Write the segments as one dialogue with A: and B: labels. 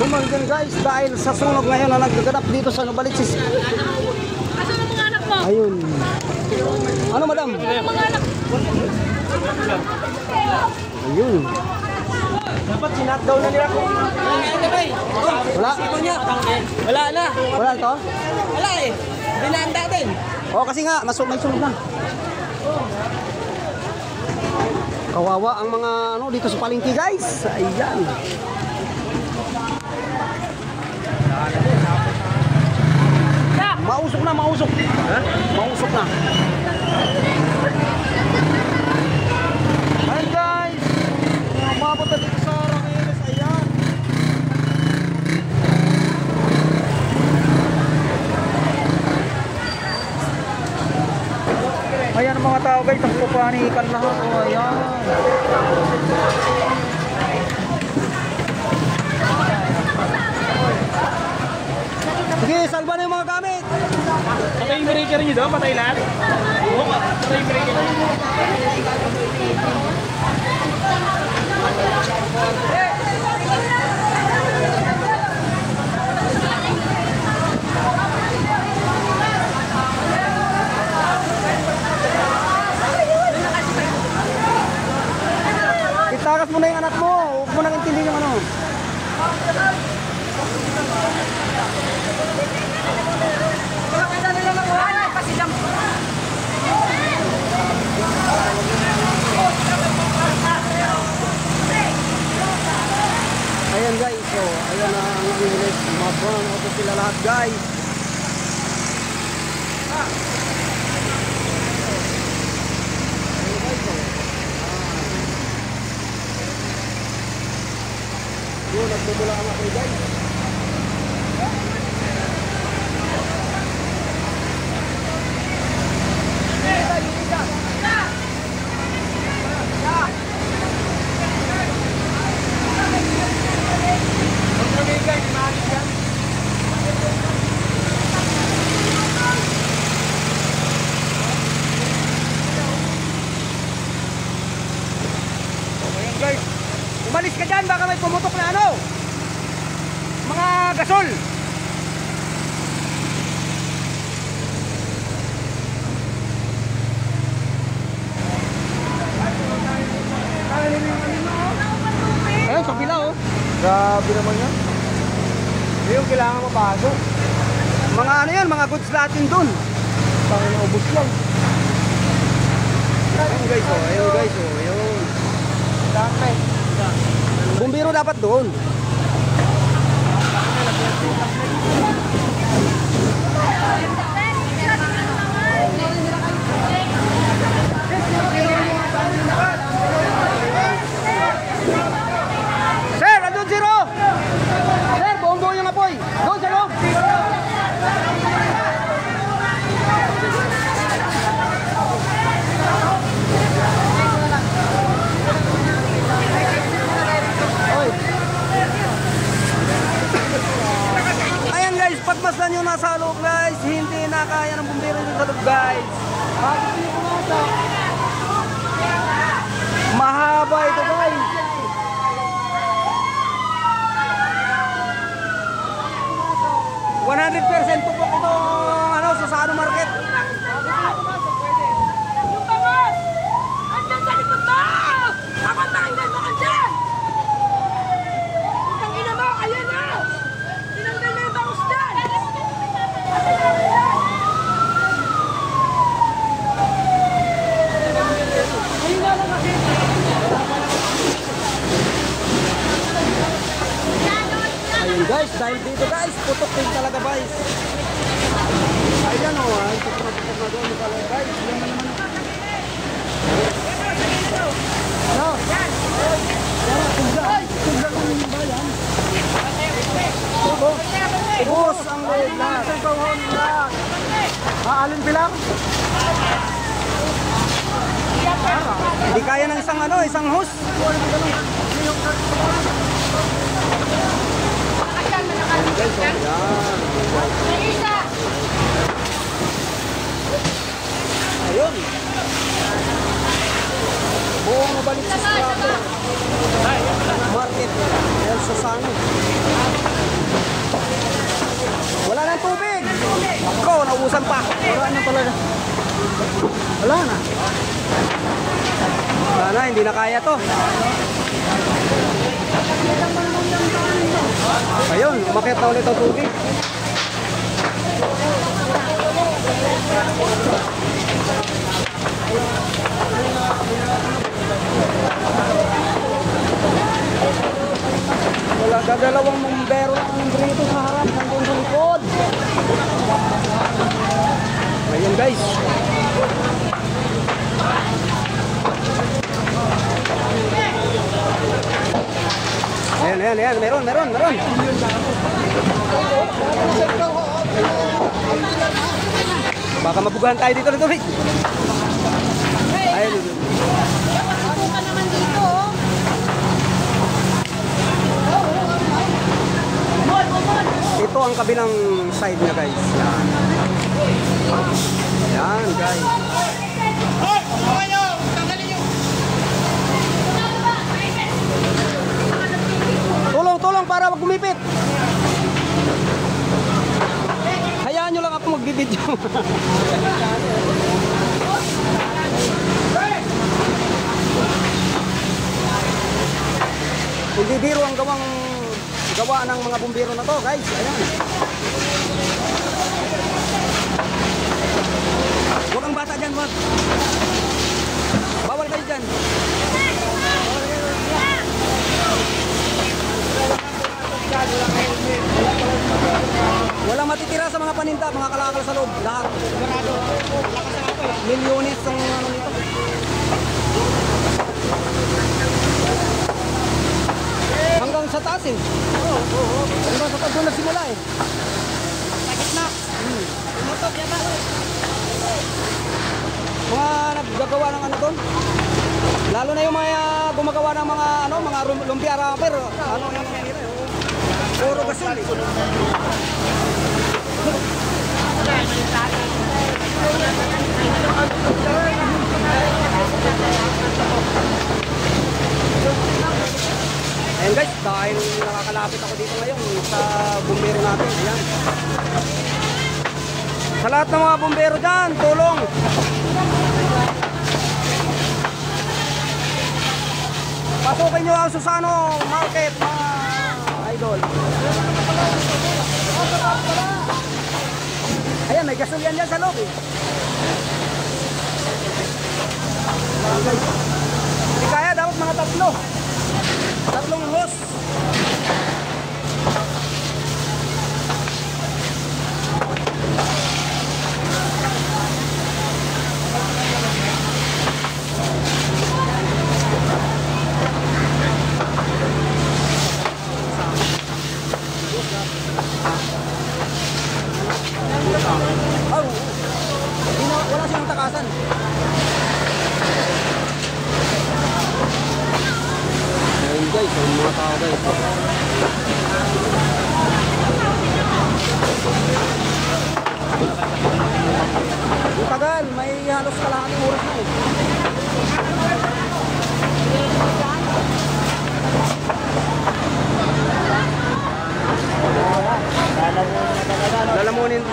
A: Bumanggan guys dahil sa sunog ngayon na nagaganap dito sa Novaliches.
B: Asan ang mga anak mo?
A: Ayun. Ano madam?
B: Mga anak.
A: Ayun.
C: Dapat sinatdaw na nila kung
A: Wala?
C: wala na.
A: Wala to?
C: Wala eh. Binanda din.
A: Oo kasi nga, may sunog na. Kawawa ang mga ano dito sa palengke guys. Ayan. Mausok na, mausok. Mausok na. Ayan guys. Umabot na dito sa Ramirez. Ayan. Ayan ang mga tao guys. Ang pupanikan lahat. O ayan. Sige, salba na yung mga gamit.
C: Patay yung breaker nyo doon? Patay lahat? Oo, patay yung breaker nyo.
A: Itakas mo na yung anak mo. Huwag mo nang intindihin yung ano. Ayan guys, so ayan na ang Angeles, mga brown auto sila lahat guys. Ayan guys, so yun, nagbubula ka mga guys. Guys, umalis ka dyan, baka may pumutok na ano, mga gasol. Ayun, sa pila oh. Grabe naman yan. Hindi yung kailangan mapasok. Mga ano yan, mga goods natin dun. Baka naubos lang. Ayun guys oh, ayun guys oh, ayun. Bumbiro dapat doon. Sir, andun zero. Sir, buong-buo yung apoy. Doon sa loob. Ayan guys, pagmasdan nyo nasa loob guys, hindi na kaya ng bumbero dito sa loob guys. Mahaba ito guys. %100% po ito ano, sa Sano Market.
B: Yung bangas! Andyan sa likod mo! Ako tanggal mo ka dyan! Ang ina mo, ayan na! Tinanggal na yung bangus dyan! Ayun na lang kasi!
A: Ayun guys, dahil dito guys, putok din talaga guys. Ayan o, ay putok na doon talaga guys. Ayan na naman. Ano? Tugla ng bayan. Ubus ang loob lahat. Alin bilang? Hindi kaya ng isang ano, isang hose. Guys, oh, yan. Ayun. Buong mabalik sa Strato Market. Ayan sa Sano. naubusan pa. Wala na talaga. Wala na. Wala na, hindi na kaya to. Ayun, umakyat na ulit ang tubig. Wala, dadalawang bumbero ang dito sa harap, nandun sa likod. Ayun guys. Ayan, meron. Baka mabugahan tayo dito nito, Rick. Ayun.
B: Ako ka naman dito, oh.
A: Ito ang kabilang side niya, guys. Yan. Yan, guys. Tulong para wag gumipit. Hayaan nyo lang ako magbibideo. Hindi biro ang gawa ng mga bumbero na to, guys. Ayan. Huwag ang bata dyan, wag. Bawal kayo dyan. Walang matitira sa mga paninda, mga kalakal sa loob. Lahat. Milyones ang ano nito. Hanggang sa taas eh. Hanggang sa taas doon nagsimula eh. Sa gitna. Tumutok yan ba? Mga naggagawa ng ano doon. Lalo na yung mga gumagawa ng mga lumpia rapper. Ano yung mga nila eh. Puro gasol eh. Ayan guys, dahil nakakalapit ako dito ngayon sa bumbero natin. Ayan. Sa lahat ng mga bumbero dyan, tulong! Pasukin nyo ang Susano Market, mga idol. Ayan, may gasolyan dyan sa loob eh. Hindi kaya, dapat mga tatlong hose. Wala siyang takasan. Ayun guys, ang mga tao guys. Yung tagal, may halos kalahating oras na eh.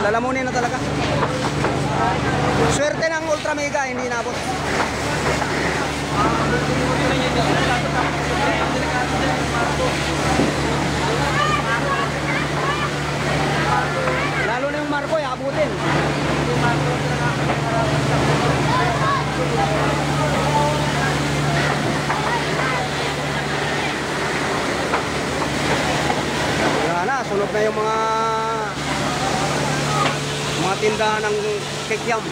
A: Lalamunin na talaga. Swerte ng Ultra Mega, hindi inabot. Lalo na yung Marco, abutin. Wala na, sunod na yung mga tindahan ng kikiam.